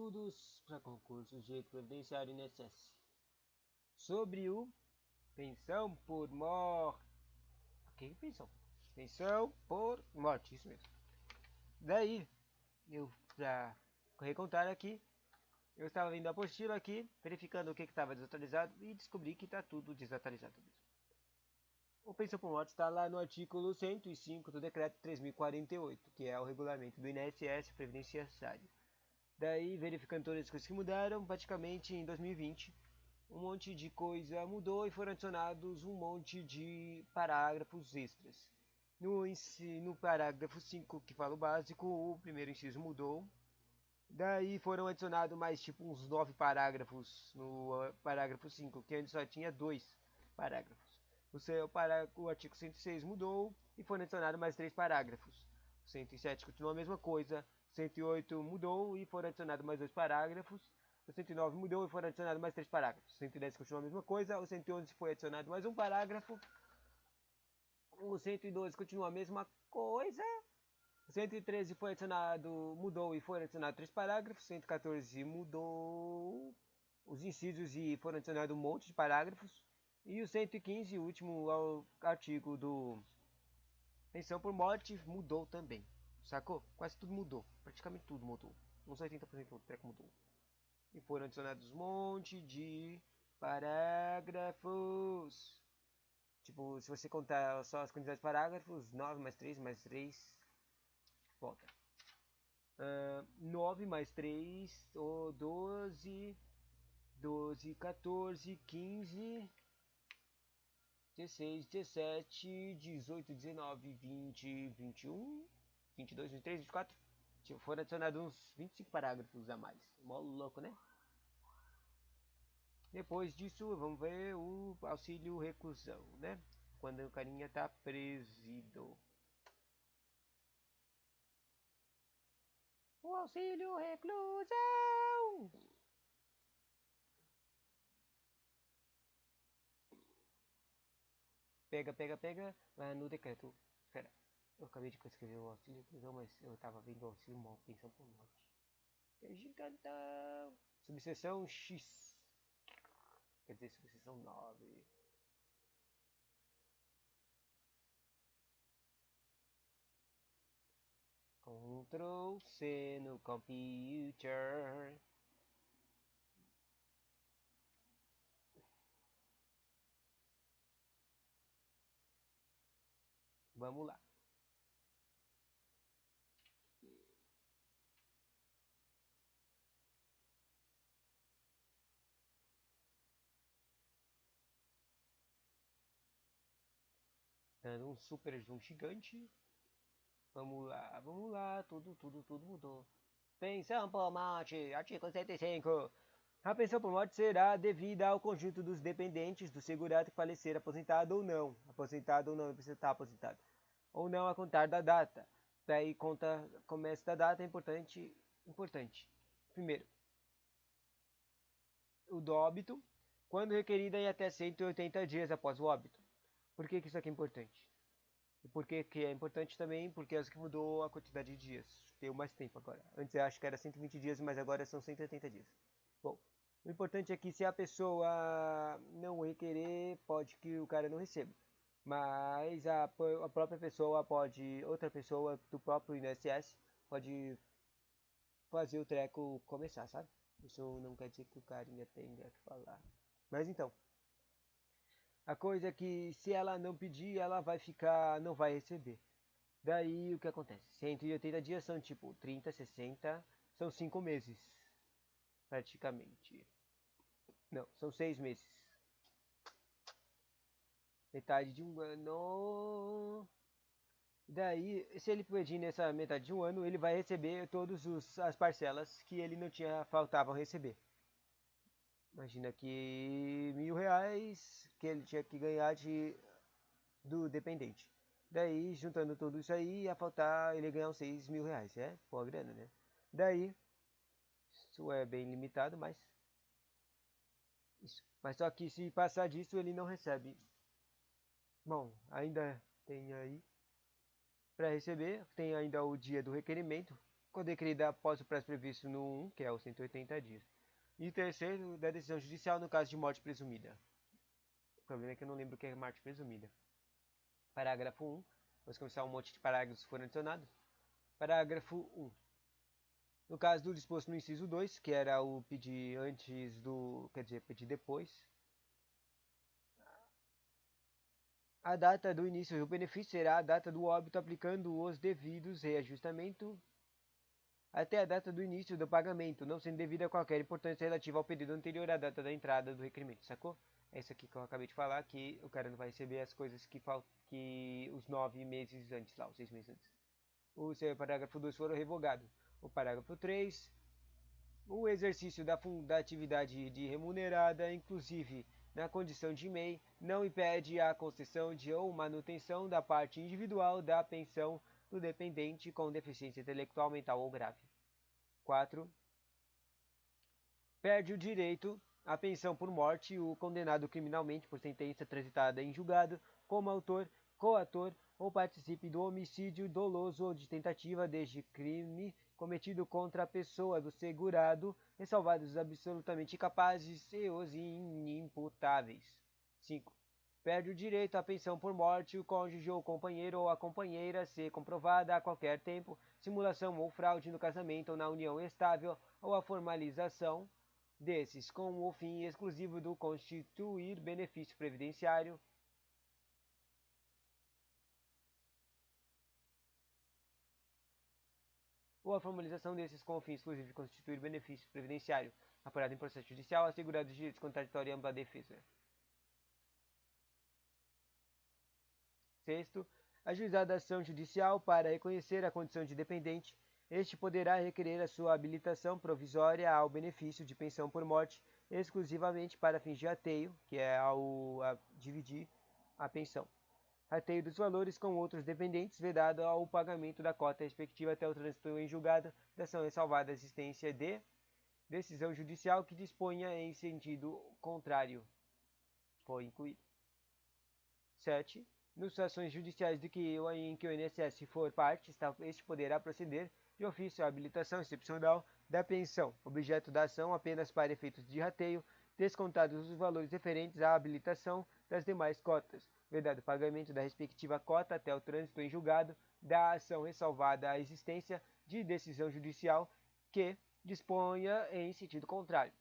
estudos para concursos de previdenciário INSS sobre o pensão por morte. Que pensão? Pensão por morte, isso mesmo. Daí, eu pra recontar aqui, eu estava vendo a apostila aqui, verificando o que estava desatualizado e descobri que está tudo desatualizado mesmo. O pensão por morte está lá no artigo 105 do decreto 3048, que é o regulamento do INSS previdenciário. Daí, verificando todas as coisas que mudaram, praticamente em 2020, um monte de coisa mudou e foram adicionados um monte de parágrafos extras. No parágrafo 5, que fala o básico, o primeiro inciso mudou. Daí foram adicionados mais tipo uns 9 parágrafos no parágrafo 5, que antes só tinha 2 parágrafos. O artigo 106 mudou e foram adicionados mais 3 parágrafos. O 107 continua a mesma coisa. O 108 mudou e foram adicionados mais 2 parágrafos. O 109 mudou e foram adicionados mais 3 parágrafos. O 110 continua a mesma coisa. O 111 foi adicionado mais um parágrafo. O 112 continua a mesma coisa. O 113 foi adicionado, mudou e foram adicionados 3 parágrafos. O 114 mudou os incisos e foram adicionados um monte de parágrafos. E o 115, o último artigo do pensão por morte, mudou também. Sacou? Quase tudo mudou. Praticamente tudo mudou. Uns 80% do treco mudou. E foram adicionados um monte de parágrafos. Tipo, se você contar só as quantidades de parágrafos, 9 mais 3 mais 3, volta. 9 mais 3, 12, 12, 14, 15, 16, 17, 18, 19, 20, 21, 22, 23, 24. Foram adicionados uns 25 parágrafos a mais. Mó louco, né? Depois disso, vamos ver o auxílio reclusão, né? Quando o carinha tá presido. O auxílio reclusão! Pega, lá no decreto. Espera, eu acabei de escrever o auxílio reclusão, mas eu tava vendo o auxílio mal, pensão por morte. Que é gigantão! Subseção X. Quer dizer, subseção 9. Ctrl C no computer. Vamos lá. Dando um super zoom gigante. Vamos lá, tudo mudou. Pensão por morte, artigo 105. A pensão por morte será devida ao conjunto dos dependentes do segurado que falecer aposentado ou não. Aposentado ou não, ele precisa estar aposentado. Ou não a contar da data. Daí começa da data, é importante. Primeiro, o do óbito, quando requerida em até 180 dias após o óbito. Por que isso aqui é importante? E por que é importante também? Porque acho que mudou a quantidade de dias. Deu mais tempo agora. Antes eu acho que era 120 dias, mas agora são 180 dias. Bom, o importante é que se a pessoa não requerer, pode que o cara não receba. Mas a própria pessoa pode, outra pessoa do próprio INSS pode fazer o treco começar, sabe? Isso não quer dizer que o carinha tenha que falar. Mas então, a coisa é que se ela não pedir, ela vai ficar, não vai receber. Daí o que acontece? 180 dias são tipo 30, 60, são 5 meses, praticamente. Não, são 6 meses. Metade de um ano. Daí, se ele pedir nessa metade de um ano, ele vai receber todas as parcelas que ele não tinha, faltavam receber. Imagina que R$ 1.000 que ele tinha que ganhar do dependente. Daí, juntando tudo isso aí, ia faltar ele ganhar uns R$ 6.000. É, pô, grana, né? Daí, isso é bem limitado, mas... Isso. Mas só que se passar disso, ele não recebe. Bom, ainda tem aí para receber, tem ainda o dia do requerimento, decrida após o prazo previsto no 1, que é os 180 dias. E terceiro, da decisão judicial no caso de morte presumida. O problema é que eu não lembro o que é morte presumida. Parágrafo 1. Vamos começar um monte de parágrafos que foram adicionados. Parágrafo 1. No caso do disposto no inciso 2, que era o pedir antes do... quer dizer, pedir depois. A data do início do benefício será a data do óbito, aplicando os devidos reajustamentos até a data do início do pagamento, não sendo devida qualquer importância relativa ao período anterior à data da entrada do requerimento, sacou? É isso aqui que eu acabei de falar, que o cara não vai receber as coisas que os 9 meses antes lá, os 6 meses antes. O seu parágrafo 2 foram revogados. O parágrafo 3, o exercício da atividade de remunerada, inclusive na condição de MEI, não impede a concessão de ou manutenção da parte individual da pensão do dependente com deficiência intelectual, mental ou grave. 4. Perde o direito à pensão por morte o condenado criminalmente por sentença transitada em julgado como autor, coator ou participe do homicídio doloso ou de tentativa desde crime cometido contra a pessoa do segurado, ressalvados os absolutamente incapazes e os inimputáveis. 5. Perde o direito à pensão por morte o cônjuge ou companheiro ou a companheira, se comprovada a qualquer tempo simulação ou fraude no casamento ou na união estável ou a formalização desses com o fim exclusivo de constituir benefício previdenciário. Ou a formalização desses com o fim exclusivo de constituir benefício previdenciário, apurado em processo judicial, assegurado os direitos contraditórios e ampla defesa. Sexto, ajuizada a ação judicial para reconhecer a condição de dependente, este poderá requerer a sua habilitação provisória ao benefício de pensão por morte exclusivamente para fins de rateio, que é a dividir a pensão. Rateio dos valores com outros dependentes, vedado ao pagamento da cota respectiva até o trânsito em julgado da ação ressalvada a existência de decisão judicial que disponha em sentido contrário. Foi incluído. 7. Nas situações judiciais em que o INSS for parte, este poderá proceder de ofício à habilitação excepcional da pensão, objeto da ação apenas para efeitos de rateio, descontados os valores referentes à habilitação das demais cotas, vedado o pagamento da respectiva cota até o trânsito em julgado da ação ressalvada a existência de decisão judicial que disponha em sentido contrário,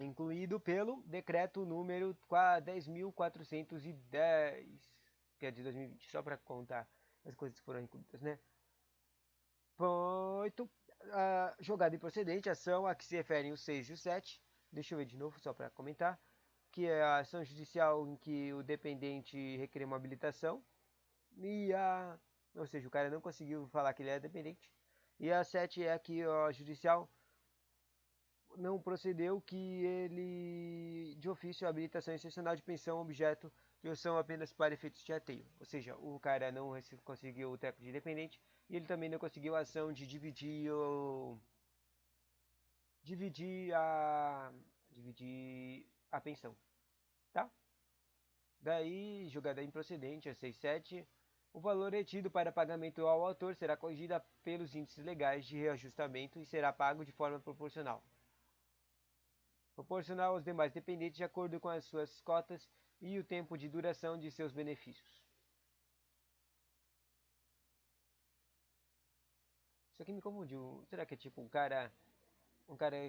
incluído pelo decreto número 10.410, que é de 2020, só para contar as coisas que foram incluídas, né? 8. Jogada improcedente, ação a que se referem os 6 e o 7. Deixa eu ver de novo, só para comentar. Que é a ação judicial em que o dependente requer uma habilitação. Ou seja, o cara não conseguiu falar que ele é dependente. E a 7 é a que a judicial não procedeu que ele, de ofício, a habilitação excepcional de pensão objeto de ação apenas para efeitos de rateio. Ou seja, o cara não conseguiu o teto de dependente e ele também não conseguiu a ação de dividir a pensão, tá? Daí, julgada improcedente, a 6.7, o valor retido para pagamento ao autor será corrigido pelos índices legais de reajustamento e será pago de forma proporcional aos demais dependentes de acordo com as suas cotas e o tempo de duração de seus benefícios. Isso aqui me confundiu. Será que é tipo um cara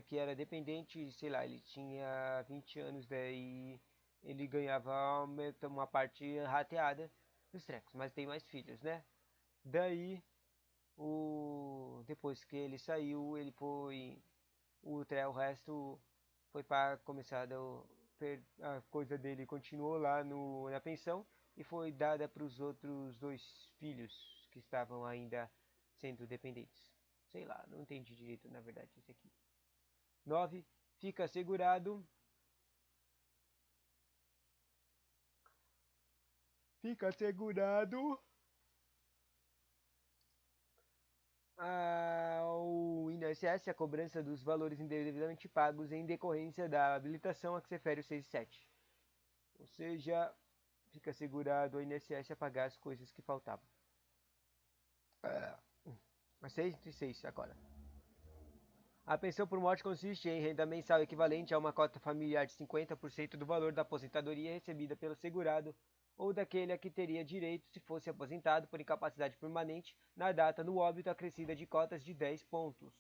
que era dependente, sei lá, ele tinha 20 anos, daí ele ganhava uma parte rateada dos trecos, mas tem mais filhos, né? Daí, depois que ele saiu, ele foi, o resto foi para começar a coisa dele continuou lá na pensão e foi dada para os outros 2 filhos que estavam ainda sendo dependentes. Sei lá, não entendi direito na verdade isso aqui. 9. Fica assegurado ao INSS a cobrança dos valores indevidamente pagos em decorrência da habilitação a que se refere o 6 e 7. Ou seja, fica assegurado ao INSS a pagar as coisas que faltavam. 6 e 6 agora. A pensão por morte consiste em renda mensal equivalente a uma cota familiar de 50% do valor da aposentadoria recebida pelo segurado ou daquele a que teria direito se fosse aposentado por incapacidade permanente na data do óbito acrescida de cotas de 10 pontos,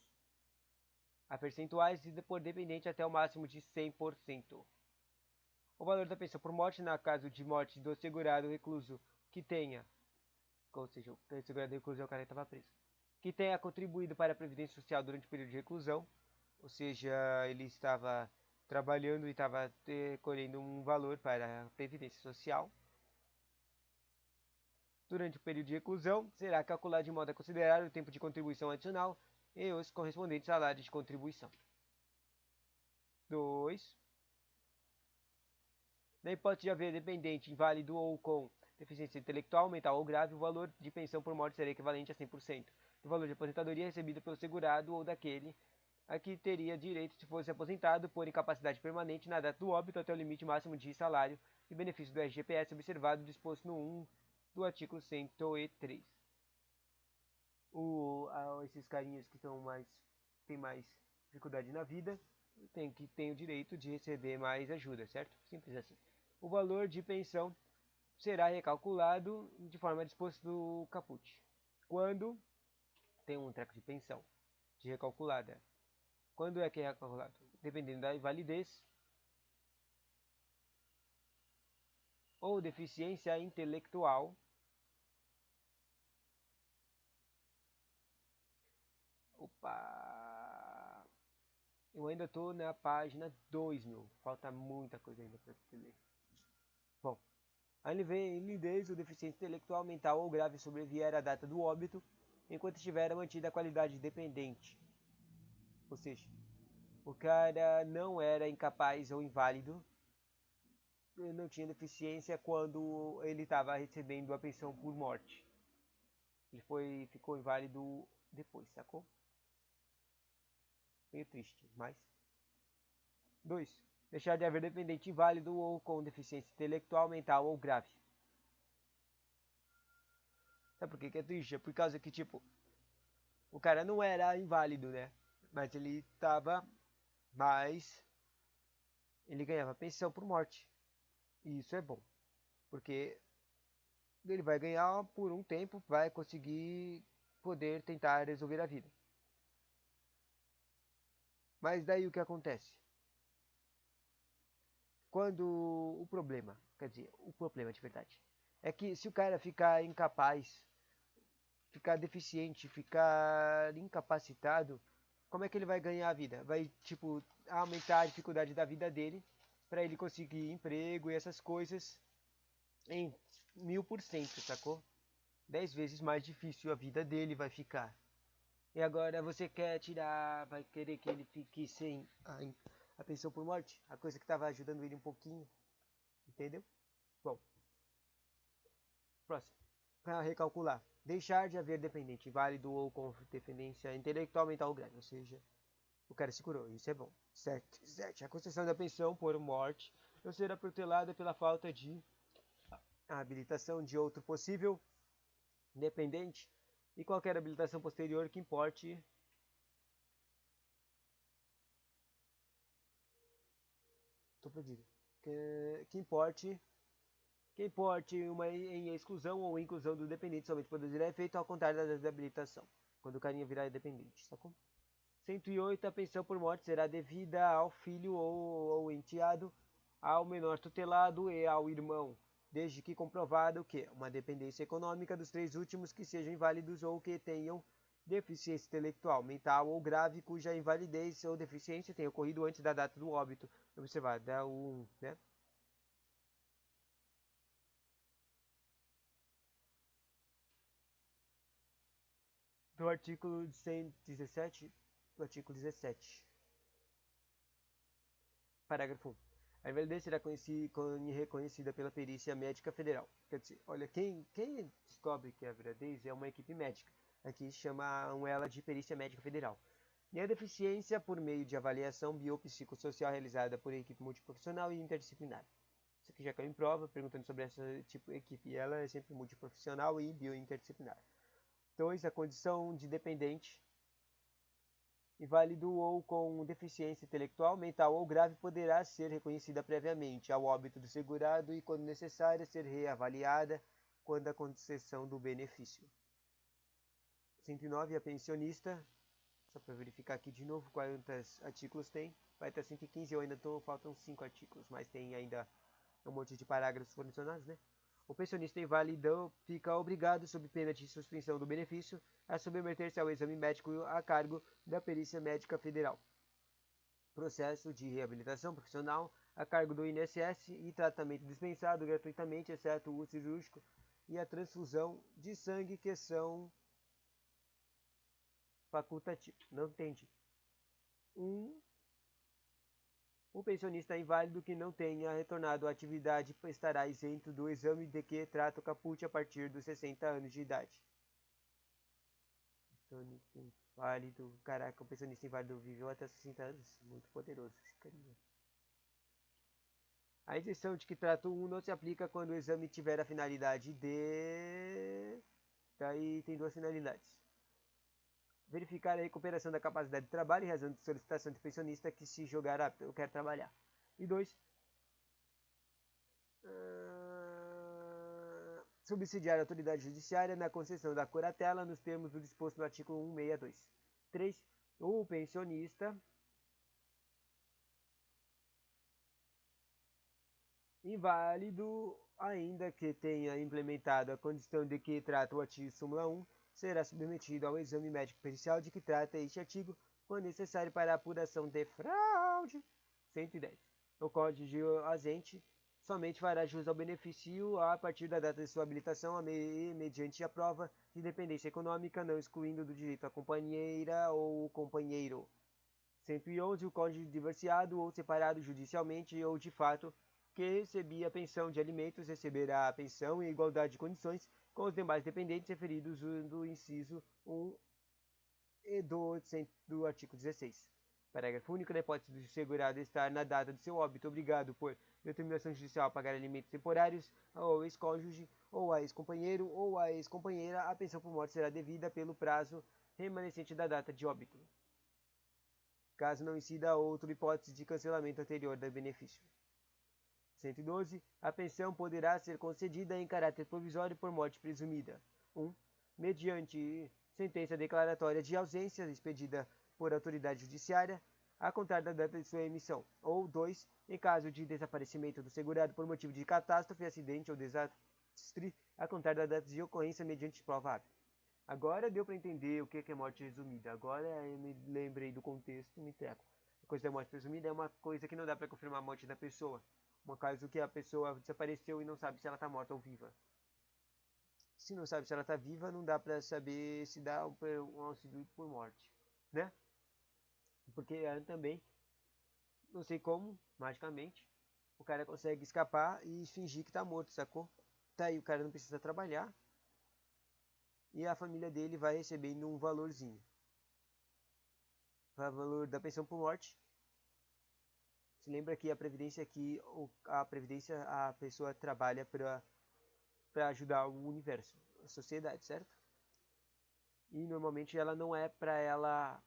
a percentuais por dependente até o máximo de 100%. O valor da pensão por morte, na caso de morte do segurado recluso que tenha, ou seja, o segurado recluso é o cara que estava preso, que tenha contribuído para a Previdência Social durante o período de reclusão, ou seja, ele estava trabalhando e estava colhendo um valor para a Previdência Social. Durante o período de reclusão, será calculado de modo a considerar o tempo de contribuição adicional e os correspondentes salários de contribuição. 2. Na hipótese de haver dependente inválido ou com deficiência intelectual, mental ou grave, o valor de pensão por morte será equivalente a 100% do valor de aposentadoria recebido pelo segurado ou daquele a que teria direito se fosse aposentado por incapacidade permanente na data do óbito até o limite máximo de salário e benefício do RGPS observado disposto no 1 do artigo 103. Esses carinhas que têm mais dificuldade na vida têm o direito de receber mais ajuda, certo? Simples assim. O valor de pensão será recalculado de forma disposta no caput. Quando tem um treco de pensão de recalculada. Quando é que é recalculado? Dependendo da invalidez ou deficiência intelectual. Opa! Eu ainda estou na página 2, meu. Falta muita coisa ainda para ler. Bom, a invalidez ou deficiência intelectual, mental ou grave sobrevier à data do óbito, enquanto estiver mantida a qualidade dependente. Ou seja, o cara não era incapaz ou inválido, não tinha deficiência quando ele estava recebendo a pensão por morte. Ele ficou inválido depois, sacou? Meio triste, mas... 2. Deixar de haver dependente inválido ou com deficiência intelectual, mental ou grave. Sabe por que é triste? É por causa que, tipo, o cara não era inválido, né? Mas ele tava... Mas ele ganhava pensão por morte. E isso é bom. Porque ele vai ganhar por um tempo, vai conseguir poder tentar resolver a vida. Mas daí o que acontece? Quando o problema, quer dizer, o problema de verdade, é que se o cara ficar incapaz, ficar deficiente, ficar incapacitado, como é que ele vai ganhar a vida? Vai, tipo, aumentar a dificuldade da vida dele para ele conseguir emprego e essas coisas em 1000%, sacou? 10 vezes mais difícil a vida dele vai ficar. E agora você quer tirar, vai querer que ele fique sem a pensão por morte? A coisa que estava ajudando ele um pouquinho, entendeu? Bom, próximo. Para recalcular. Deixar de haver dependente válido ou com dependência intelectual, mental ou grave. Ou seja, o cara se curou. Isso é bom. 7. A concessão da pensão por morte não será protelada pela falta de habilitação de outro possível dependente e qualquer habilitação posterior que importe que importe uma em exclusão ou inclusão do dependente somente produzirá efeito ao contrário da desabilitação, quando o carinha virar dependente, sacou? 108. A pensão por morte será devida ao filho ou enteado, ao menor tutelado e ao irmão, desde que comprovado que uma dependência econômica dos três últimos que sejam inválidos ou que tenham deficiência intelectual, mental ou grave, cuja invalidez ou deficiência tenha ocorrido antes da data do óbito. Observar, dá né? Do artigo 117, do artigo 17. Parágrafo 1. A invalidez será reconhecida pela perícia médica federal. Quer dizer, olha, quem descobre que é invalidez é uma equipe médica. Aqui chamam ela de perícia médica federal. E a deficiência por meio de avaliação biopsicossocial realizada por equipe multiprofissional e interdisciplinar. Isso aqui já caiu em prova, perguntando sobre essa tipo de equipe. E ela é sempre multiprofissional e biointerdisciplinar. 2. A condição de dependente inválido ou com deficiência intelectual, mental ou grave poderá ser reconhecida previamente ao óbito do segurado e, quando necessária, ser reavaliada quando a concessão do benefício. 109. A pensionista, só para verificar aqui de novo quantos artigos tem, vai até 115, eu ainda faltam 5 artigos, mas tem ainda um monte de parágrafos condicionados, né? O pensionista inválido fica obrigado, sob pena de suspensão do benefício, a submeter-se ao exame médico a cargo da Perícia Médica Federal, processo de reabilitação profissional a cargo do INSS e tratamento dispensado gratuitamente, exceto o uso cirúrgico e a transfusão de sangue, que são facultativos. Não entendi. O pensionista inválido que não tenha retornado à atividade estará isento do exame de que trata o caput a partir dos 60 anos de idade. Pensionista inválido. Caraca, o pensionista inválido viveu até 60 anos. Muito poderoso esse carinha. A isenção de que trata o 1 não se aplica quando o exame tiver a finalidade de... Daí tem duas finalidades. Verificar a recuperação da capacidade de trabalho em razão de solicitação de pensionista que se jogar apto, eu quero trabalhar. E 2. Subsidiar a autoridade judiciária na concessão da curatela nos termos do disposto no artigo 162. 3. O pensionista inválido, ainda que tenha implementado a condição de que trata o artigo súmula 1, será submetido ao exame médico pericial de que trata este artigo, quando necessário para a apuração de fraude. 110. O cônjuge ausente somente fará jus ao benefício a partir da data de sua habilitação mediante a prova de dependência econômica, não excluindo do direito a companheira ou companheiro. 111. O cônjuge divorciado ou separado judicialmente ou de fato que recebia pensão de alimentos receberá a pensão em igualdade de condições com os demais dependentes referidos do inciso 1 e do artigo 16. Parágrafo único. Na hipótese do segurado estar na data do seu óbito obrigado por determinação judicial a pagar alimentos temporários ao ex-cônjuge ou a ex-companheiro ou a ex-companheira, a pensão por morte será devida pelo prazo remanescente da data de óbito, caso não incida outra hipótese de cancelamento anterior do benefício. 112. A pensão poderá ser concedida em caráter provisório por morte presumida. 1. Mediante sentença declaratória de ausência expedida por autoridade judiciária, a contar da data de sua emissão. Ou 2. Em caso de desaparecimento do segurado por motivo de catástrofe, acidente ou desastre, a contar da data de ocorrência mediante prova hábil. Agora deu para entender o que é morte resumida. Agora eu me lembrei do contexto, me treco. A coisa da morte presumida é uma coisa que não dá para confirmar a morte da pessoa. Uma caso que a pessoa desapareceu e não sabe se ela está morta ou viva. Se não sabe se ela está viva, não dá para saber se dá um auxílio por morte, né? Porque também, não sei como, magicamente, o cara consegue escapar e fingir que está morto, sacou? Tá aí, o cara não precisa trabalhar e a família dele vai recebendo um valorzinho. O valor da pensão por morte. Se lembra que a previdência aqui, a pessoa trabalha para ajudar o universo, a sociedade, certo? E normalmente ela não é para ela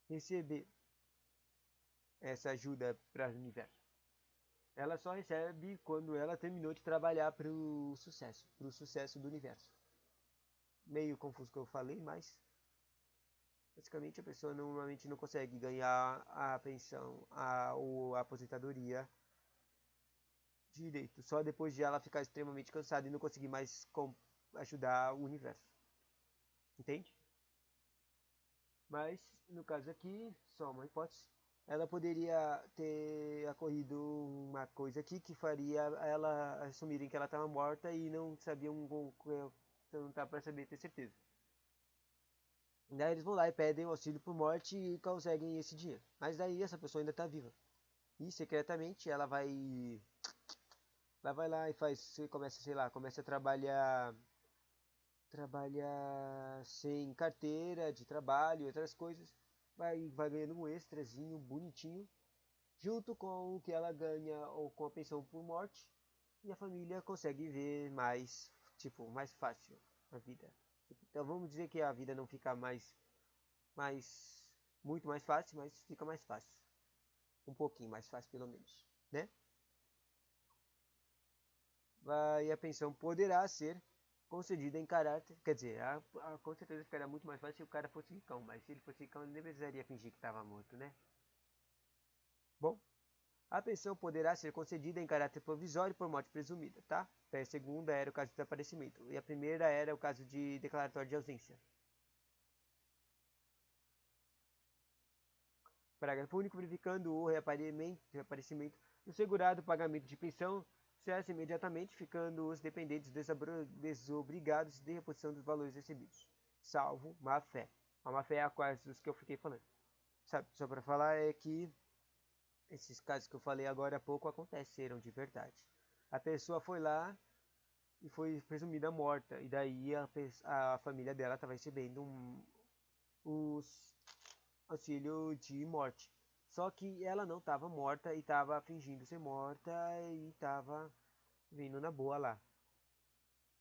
receber essa ajuda para o universo. Ela só recebe quando ela terminou de trabalhar para o sucesso do universo. Meio confuso que eu falei, mas basicamente a pessoa normalmente não consegue ganhar a pensão ou a aposentadoria direito, só depois de ela ficar extremamente cansada e não conseguir mais ajudar o universo. Entende? Mas, no caso aqui, só uma hipótese, ela poderia ter ocorrido uma coisa aqui que faria ela assumirem que ela estava morta e não sabiam, não tá para saber, ter certeza. Daí eles vão lá e pedem o auxílio por morte e conseguem esse dinheiro. Mas daí essa pessoa ainda está viva. E secretamente ela vai lá e começa, sei lá, começa a trabalhar sem carteira de trabalho e outras coisas, vai ganhando um extrazinho bonitinho, junto com o que ela ganha ou com a pensão por morte, e a família consegue ver mais, tipo, mais fácil a vida. Então vamos dizer que a vida não fica muito mais fácil, mas fica mais fácil. Um pouquinho mais fácil, pelo menos, né? E a pensão poderá ser concedida em caráter, quer dizer, com certeza ficaria muito mais fácil se o cara fosse ricão, mas se ele fosse ricão ele nem precisaria fingir que estava morto, né? Bom, a pensão poderá ser concedida em caráter provisório por morte presumida, tá? A segunda era o caso de desaparecimento e a primeira era o caso de declaratório de ausência. Parágrafo único, verificando o reaparecimento do segurado, o pagamento de pensão cessa imediatamente, ficando os dependentes desobrigados de reposição dos valores recebidos, salvo má-fé. A má-fé é a quais dos que eu fiquei falando. Sabe, só para falar é que esses casos que eu falei agora há pouco aconteceram de verdade. A pessoa foi lá e foi presumida morta, e daí a família dela estava recebendo os auxílio de morte. Só que ela não estava morta e estava fingindo ser morta e estava vindo na boa lá.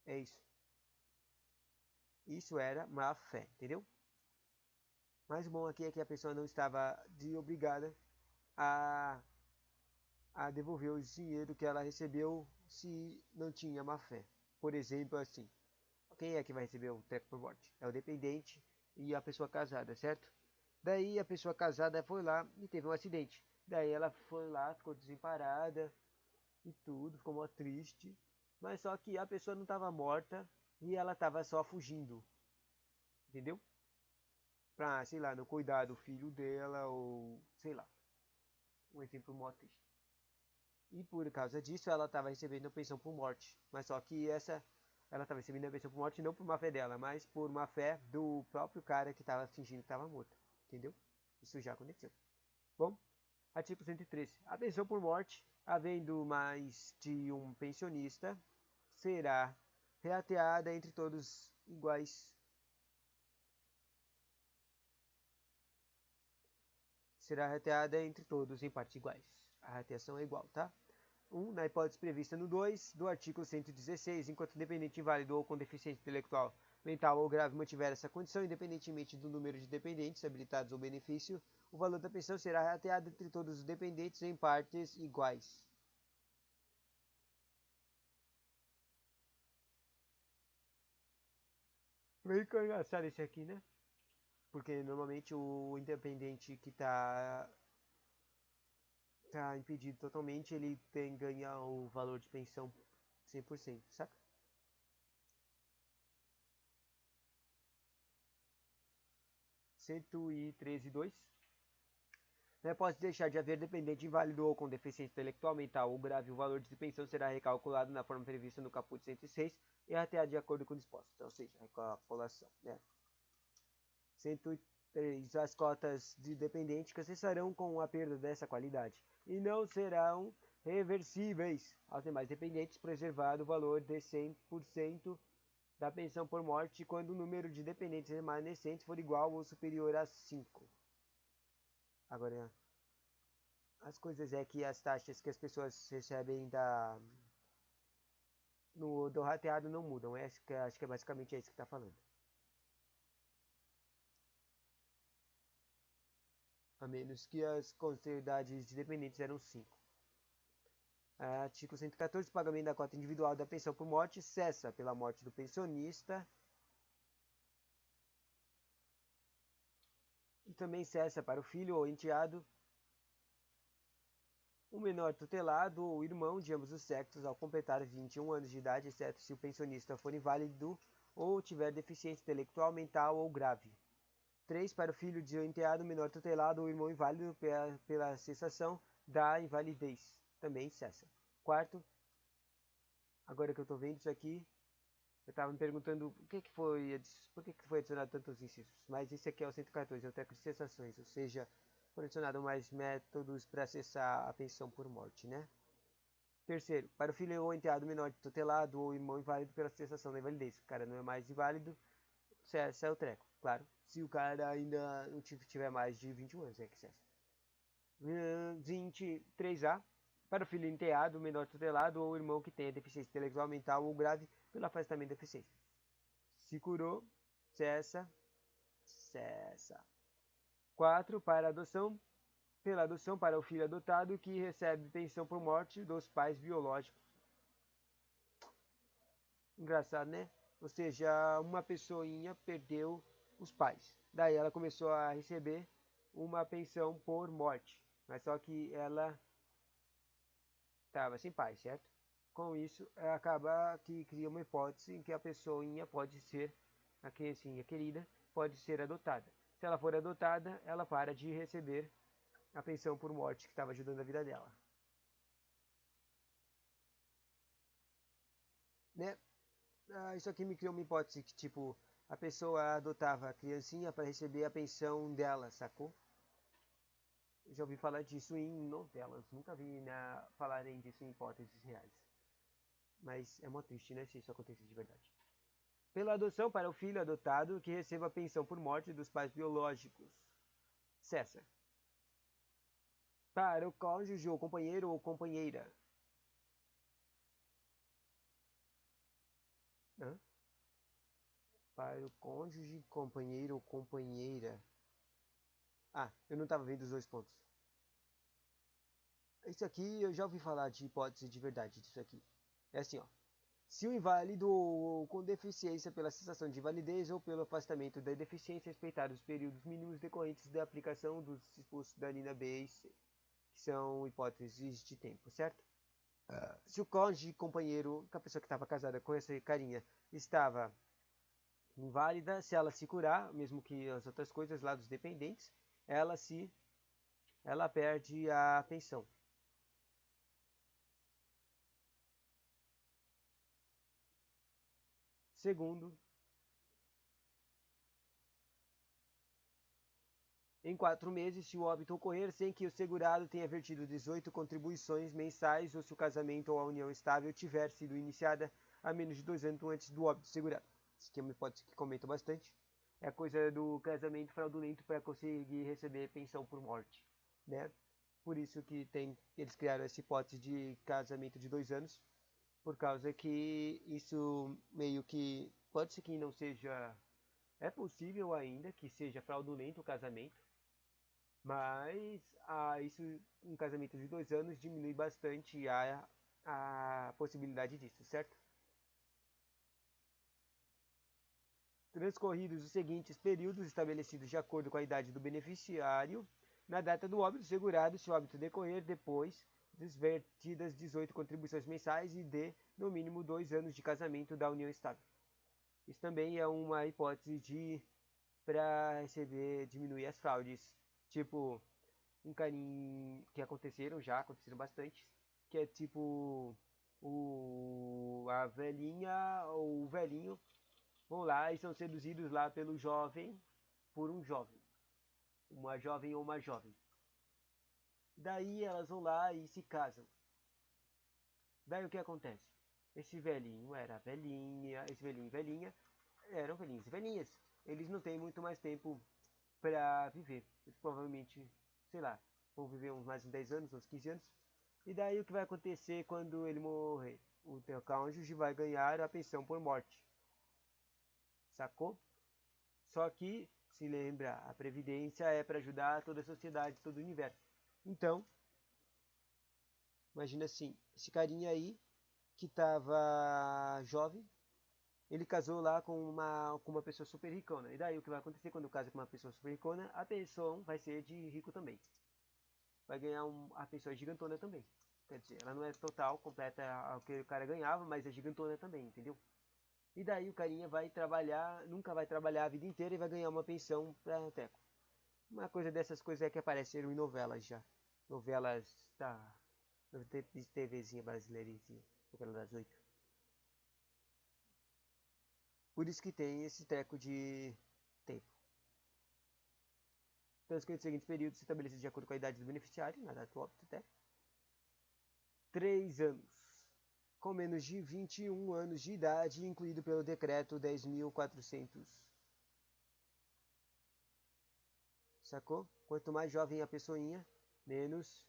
É isso. Isso era má fé, entendeu? Mas o bom aqui é que a pessoa não estava obrigada a, a devolver o dinheiro que ela recebeu se não tinha má fé. Por exemplo, assim, quem é que vai receber o treco por morte? É o dependente e a pessoa casada, certo? Daí a pessoa casada foi lá e teve um acidente. Daí ela foi lá, ficou desemparada e tudo, ficou mó triste. Mas só que a pessoa não estava morta e ela estava só fugindo. Entendeu? Pra, sei lá, não cuidar do filho dela ou sei lá. Um exemplo mó triste. E por causa disso ela estava recebendo pensão por morte. Mas só que ela estava recebendo a pensão por morte não por má fé dela, mas por má fé do próprio cara que estava fingindo que estava morto. Entendeu? Isso já aconteceu. Bom, artigo 113. A pensão por morte, havendo mais de um pensionista, será reateada entre todos iguais. Será rateada entre todos em partes iguais. A rateação é igual, tá? 1. Na hipótese prevista no 2 do artigo 116, enquanto o dependente inválido ou com deficiência intelectual, mental ou grave mantiver essa condição, independentemente do número de dependentes habilitados ou benefício, o valor da pensão será rateado entre todos os dependentes em partes iguais. Meio engraçado esse aqui, né? Porque normalmente o independente que tá impedido totalmente, ele ganha o valor de pensão 100%, saca? 113.2. Não pode deixar de haver dependente inválido ou com deficiência intelectual, mental ou grave, o valor de pensão será recalculado na forma prevista no caput 106 e até de acordo com o disposto. Então, ou seja, recalculação, né? 103. As cotas de dependente cessarão com a perda dessa qualidade e não serão reversíveis aos demais dependentes, preservado o valor de 100% da pensão por morte quando o número de dependentes remanescentes for igual ou superior a 5. Agora, as coisas é que as taxas que as pessoas recebem do rateado não mudam. Acho que é basicamente isso que está falando. A menos que as quantidades de dependentes eram 5. Artigo 114. O pagamento da cota individual da pensão por morte cessa pela morte do pensionista e também cessa para o filho ou enteado, o menor tutelado ou irmão de ambos os sexos ao completar 21 anos de idade, exceto se o pensionista for inválido ou tiver deficiência intelectual, mental ou grave. 3. Para o filho de enteado, menor tutelado ou irmão inválido pela cessação da invalidez. Também cessa. 4. Agora que eu estou vendo isso aqui, eu estava me perguntando por que foi adicionado tantos incisos. Mas esse aqui é o 114, é o treco de cessações, ou seja, foram adicionados mais métodos para acessar a pensão por morte, né? Terceiro, para o filho ou enteado menor tutelado ou irmão inválido pela cessação da invalidez. O cara não é mais inválido, cessa o treco, claro. Se o cara ainda não tiver mais de 21 anos, é que cessa. 23A. Para o filho enteado, menor tutelado ou irmão que tenha deficiência intelectual, mental ou grave pelo afastamento da deficiência. Se curou, Cessa. 4. Para adoção, pela adoção para o filho adotado que recebe pensão por morte dos pais biológicos. Engraçado, né? Ou seja, uma pessoinha perdeu os pais. Daí ela começou a receber uma pensão por morte. Mas só que ela estava sem pai, certo? Com isso, acaba que cria uma hipótese em que a pessoinha pode ser, a criancinha querida, pode ser adotada. Se ela for adotada, ela para de receber a pensão por morte que estava ajudando a vida dela. Né? Isso aqui me criou uma hipótese que, tipo, a pessoa adotava a criancinha para receber a pensão dela, sacou? Eu já ouvi falar disso em novelas, nunca vi falarem disso em hipóteses reais. Mas é mó triste, né, se isso acontecesse de verdade. Pela adoção para o filho adotado que receba a pensão por morte dos pais biológicos. Cessa. Para o cônjuge ou companheiro ou companheira. Hã? Para o cônjuge, companheiro ou companheira. Ah, eu não estava vendo os dois pontos. Isso aqui eu já ouvi falar de hipótese de verdade disso aqui. É assim, ó. Se o inválido ou com deficiência pela cessação de validez ou pelo afastamento da deficiência respeitar os períodos mínimos decorrentes da aplicação dos dispostos da linha B e C, que são hipóteses de tempo, certo? Se o cônjuge, companheiro, a pessoa que estava casada com essa carinha, estava inválida, se ela se curar, mesmo que as outras coisas lá dos dependentes, ela perde a pensão. Segundo, em 4 meses, se o óbito ocorrer sem que o segurado tenha vertido 18 contribuições mensais ou se o casamento ou a união estável tiver sido iniciada há menos de 2 anos antes do óbito segurado. Isso aqui é uma hipótese que comento bastante. É a coisa do casamento fraudulento para conseguir receber pensão por morte, né? Por isso que eles criaram essa hipótese de casamento de 2 anos, por causa que isso meio que pode ser que não seja, é possível ainda que seja fraudulento o casamento, mas isso, um casamento de 2 anos diminui bastante a possibilidade disso, certo? Transcorridos os seguintes períodos estabelecidos de acordo com a idade do beneficiário, na data do óbito segurado, se o óbito decorrer depois desvertidas 18 contribuições mensais e de, no mínimo, 2 anos de casamento da união estável. Isso também é uma hipótese para receber, diminuir as fraudes. Tipo, um carinho que aconteceram bastante, que é tipo a velhinha ou o velhinho vão lá e são seduzidos lá pelo jovem, por um jovem, uma jovem ou uma jovem. Daí elas vão lá e se casam. Daí o que acontece? Esse velhinho era velhinha, esse velhinho e velhinha eram velhinhos e velhinhas. Eles não têm muito mais tempo para viver. Eles provavelmente, sei lá, vão viver uns mais de 10 anos, uns 15 anos. E daí o que vai acontecer quando ele morrer? O teu cônjuge vai ganhar a pensão por morte. Sacou? Só que, se lembra, a previdência é para ajudar toda a sociedade, todo o universo. Então, imagina assim, esse carinha aí, que estava jovem, ele casou lá com uma pessoa super ricona. E daí o que vai acontecer quando casa com uma pessoa super ricona? A pensão vai ser de rico também. Vai ganhar a pensão é gigantona também. Quer dizer, ela não é total, completa ao que o cara ganhava, mas é gigantona também, entendeu? E daí o carinha vai trabalhar, nunca vai trabalhar a vida inteira e vai ganhar uma pensão pra teco. Uma coisa dessas coisas é que apareceram em novelas já. Novelas de TVzinha brasileirinha, novela das 8. Por isso que tem esse treco de tempo. Transcorridos os seguintes períodos estabelecidos de acordo com a idade do beneficiário, na data do óbito até. 3 anos. Com menos de 21 anos de idade, incluído pelo decreto 10.400. Sacou? Quanto mais jovem a pessoinha, menos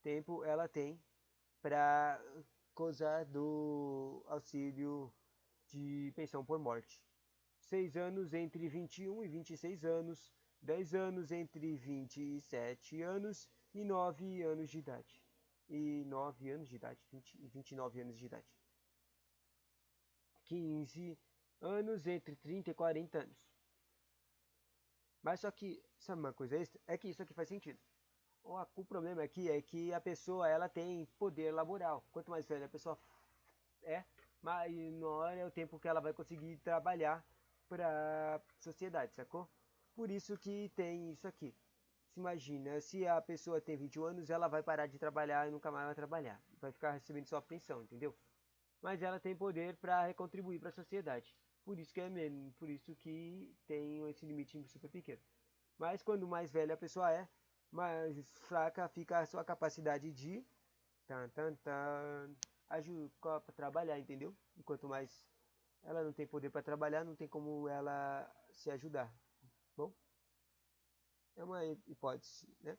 tempo ela tem para gozar do auxílio de pensão por morte. 6 anos entre 21 e 26 anos, 10 anos entre 27 anos e 9 anos de idade. E 9 anos de idade, 29 anos de idade. 15 anos entre 30 e 40 anos. Mas só que, sabe uma coisa extra? É que isso aqui faz sentido. O problema aqui é que a pessoa ela tem poder laboral. Quanto mais velha a pessoa é, maior é o tempo que ela vai conseguir trabalhar para a sociedade, sacou? Por isso que tem isso aqui. Se imagina, se a pessoa tem 21 anos, ela vai parar de trabalhar e nunca mais vai trabalhar. Vai ficar recebendo só pensão, entendeu? Mas ela tem poder para contribuir para a sociedade. Por isso que é menos, por isso que tem esse limite super pequeno. Mas quando mais velha a pessoa é, mais fraca fica a sua capacidade de para trabalhar, entendeu? Enquanto mais ela não tem poder para trabalhar, não tem como ela se ajudar. Bom, é uma hipótese, né?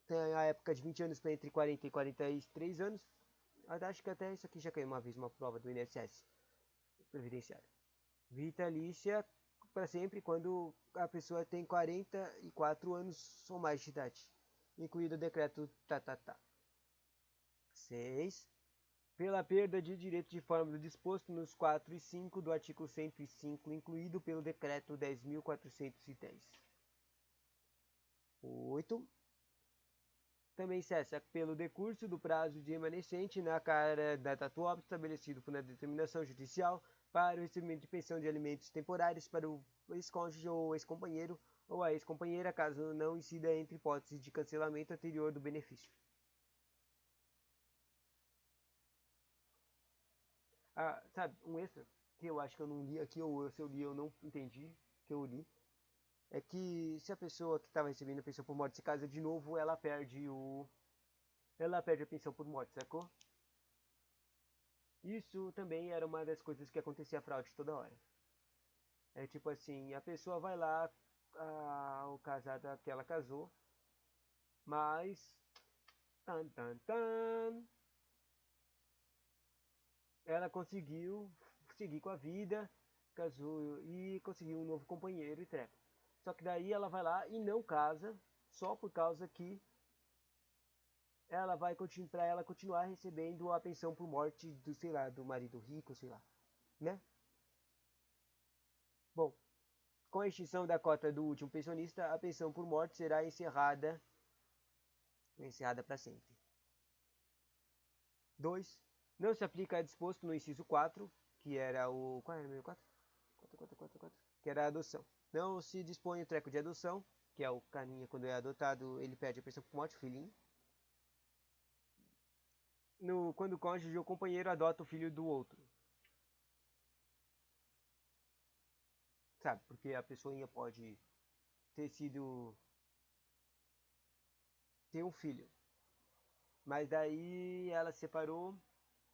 Tem a época de 20 anos para entre 40 e 43 anos. Acho que até isso aqui já caiu uma vez uma prova do INSS previdenciário. Vitalícia para sempre quando a pessoa tem 44 anos ou mais de idade, incluído o decreto 6. Pela perda de direito de forma do disposto nos 4 e 5 do artigo 105, incluído pelo decreto 10.410. 8. Também cessa pelo decurso do prazo de remanescente na cara da tatuópsia estabelecido por uma determinação judicial para o recebimento de pensão de alimentos temporários para o ex-cônjuge ou ex-companheiro ou a ex-companheira, caso não incida entre hipótese de cancelamento anterior do benefício. Sabe, um extra que eu acho que eu não li aqui, ou se eu li eu não entendi, que eu li, é que se a pessoa que estava recebendo a pensão por morte se casa de novo, ela perde a pensão por morte, sacou? Isso também era uma das coisas que acontecia a fraude toda hora. É tipo assim, a pessoa vai lá, o casada que ela casou, mas tan, tan, tan, ela conseguiu seguir com a vida, casou e conseguiu um novo companheiro e trepa. Só que daí ela vai lá e não casa, só por causa que ela vai continuar para ela continuar recebendo a pensão por morte do, sei lá, do marido rico, sei lá, né? Bom, com a extinção da cota do último pensionista, a pensão por morte será encerrada para sempre. 2. Não se aplica a disposto no inciso 4, que era o... Qual era o número 4? 4. Que era a adoção. Não se dispõe o treco de adoção, que é o carinha, quando é adotado, ele perde a pensão por morte, o filhinho. Quando o cônjuge ou companheiro adota o filho do outro. Sabe, porque a pessoinha pode ter sido... ter um filho. Mas daí ela se separou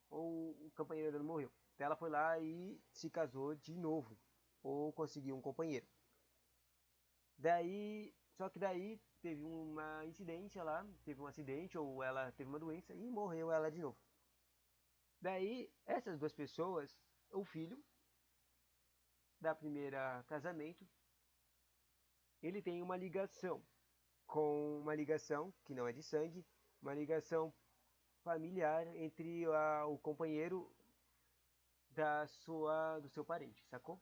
ou o companheiro dela morreu. Então ela foi lá e se casou de novo. Ou conseguiu um companheiro. Só que daí teve uma incidência lá, teve um acidente ou ela teve uma doença e morreu ela de novo. Daí essas duas pessoas, o filho da primeira casamento, ele tem uma ligação uma ligação que não é de sangue, uma ligação familiar entre o companheiro do seu parente, sacou?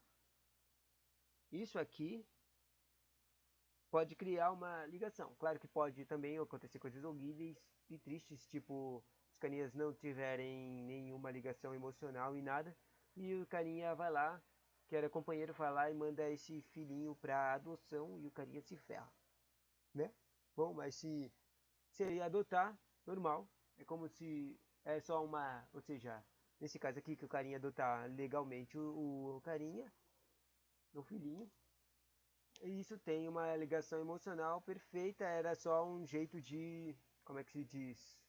Isso aqui pode criar uma ligação. Claro que pode também acontecer coisas horríveis e tristes, tipo os carinhas não tiverem nenhuma ligação emocional e nada, e o carinha vai lá, que era companheiro, vai lá e manda esse filhinho pra adoção e o carinha se ferra, né? Bom, mas se ele adotar, normal, é como se é só uma, ou seja, nesse caso aqui que o carinha adotar legalmente o carinha, o filhinho, isso tem uma ligação emocional perfeita, era só um jeito de, como é que se diz?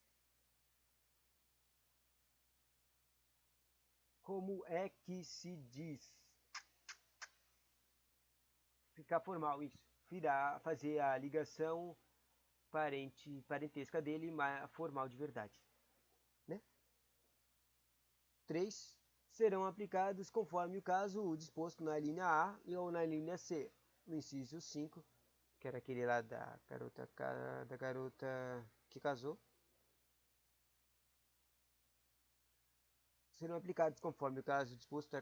Como é que se diz? Ficar formal isso. Fazer a ligação parentesca dele formal de verdade, né? 3. serão aplicados conforme o caso o disposto na linha A ou na linha C, no inciso 5, que era aquele lá da garota que casou, serão aplicados conforme o caso disposto,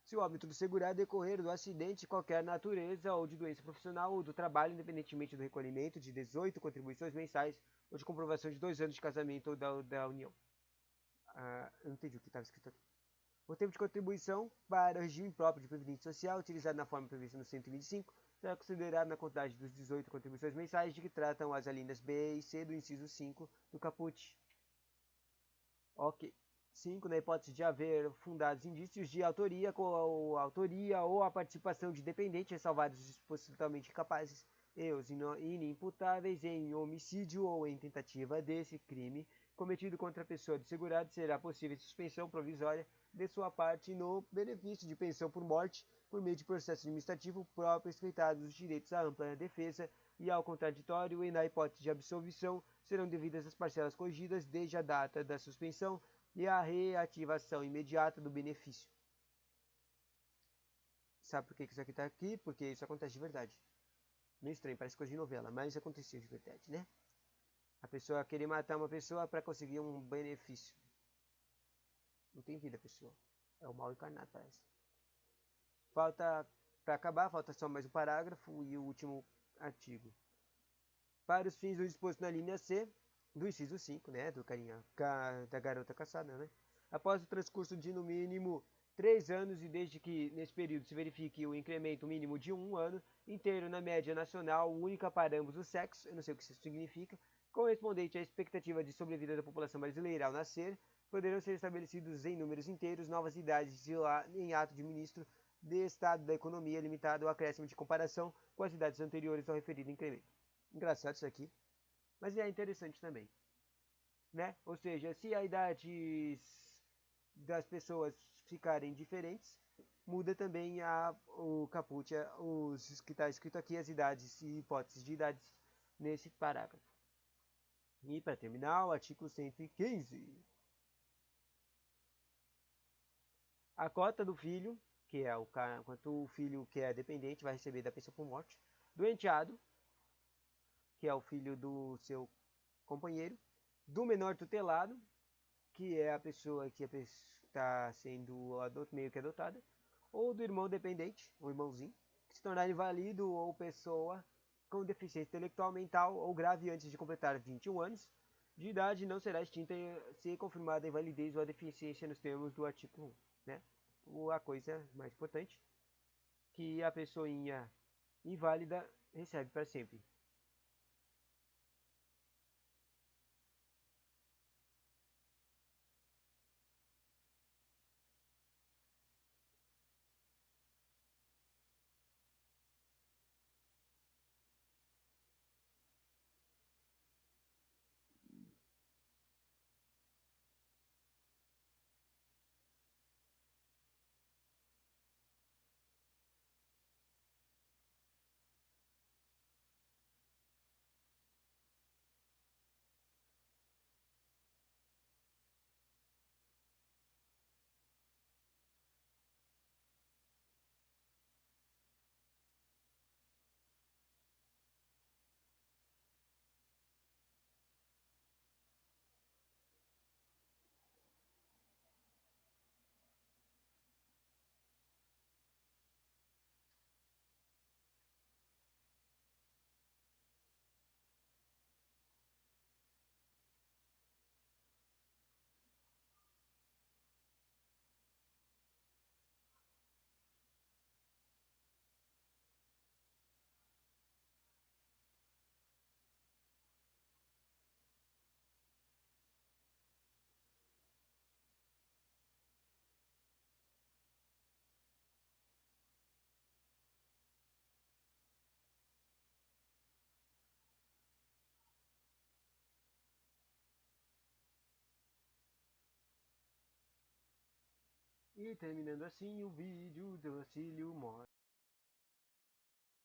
se o óbito do segurado decorrer do acidente de qualquer natureza ou de doença profissional ou do trabalho, independentemente do recolhimento de 18 contribuições mensais ou de comprovação de 2 anos de casamento ou da união. Eu não entendi o que estava escrito aqui. O tempo de contribuição para o regime próprio de previdência social, utilizado na forma prevista no 125, será considerado na quantidade dos 18 contribuições mensais de que tratam as alíneas B e C do inciso 5 do caput. Ok. 5. Na hipótese de haver fundados indícios de autoria ou a participação de dependente, ressalvados os possivelmente incapazes e os inimputáveis em homicídio ou em tentativa desse crime cometido contra a pessoa do segurado, será possível suspensão provisória de sua parte no benefício de pensão por morte por meio de processo administrativo próprio, respeitados os direitos à ampla defesa e ao contraditório, e na hipótese de absolvição serão devidas as parcelas corrigidas desde a data da suspensão e a reativação imediata do benefício. Sabe por que isso aqui está aqui? Porque isso acontece de verdade. Meio estranho, parece coisa de novela, mas aconteceu de verdade, né? A pessoa querer matar uma pessoa para conseguir um benefício. Não tem vida a pessoa. É o mal encarnado, parece. Falta, para acabar, falta só mais um parágrafo e o último artigo. Para os fins do disposto na linha C, do inciso 5, né, da garota caçada, né? Após o transcurso de no mínimo 3 anos e desde que nesse período se verifique o incremento mínimo de 1 ano inteiro na média nacional única para ambos os sexos, eu não sei o que isso significa, correspondente à expectativa de sobrevida da população brasileira ao nascer, poderão ser estabelecidos em números inteiros novas idades em ato de ministro de Estado da Economia limitado ao acréscimo de comparação com as idades anteriores ao referido incremento. Engraçado isso aqui, mas é interessante também, né? Ou seja, se a idade das pessoas ficarem diferentes, muda também o caput, os que está escrito aqui, as idades e hipóteses de idades nesse parágrafo. E para terminar, o artigo 115. A cota do filho, que é o cara, quanto o filho que é dependente vai receber da pensão por morte, do enteado, que é o filho do seu companheiro, do menor tutelado, que é a pessoa que está sendo meio que adotada, ou do irmão dependente, o irmãozinho, que se tornar inválido ou pessoa com deficiência intelectual, mental ou grave antes de completar 21 anos de idade não será extinta se confirmada a invalidez ou a deficiência nos termos do artigo 1. Né? A coisa mais importante, que a pessoinha inválida recebe para sempre. E terminando assim o vídeo do Auxílio Mor.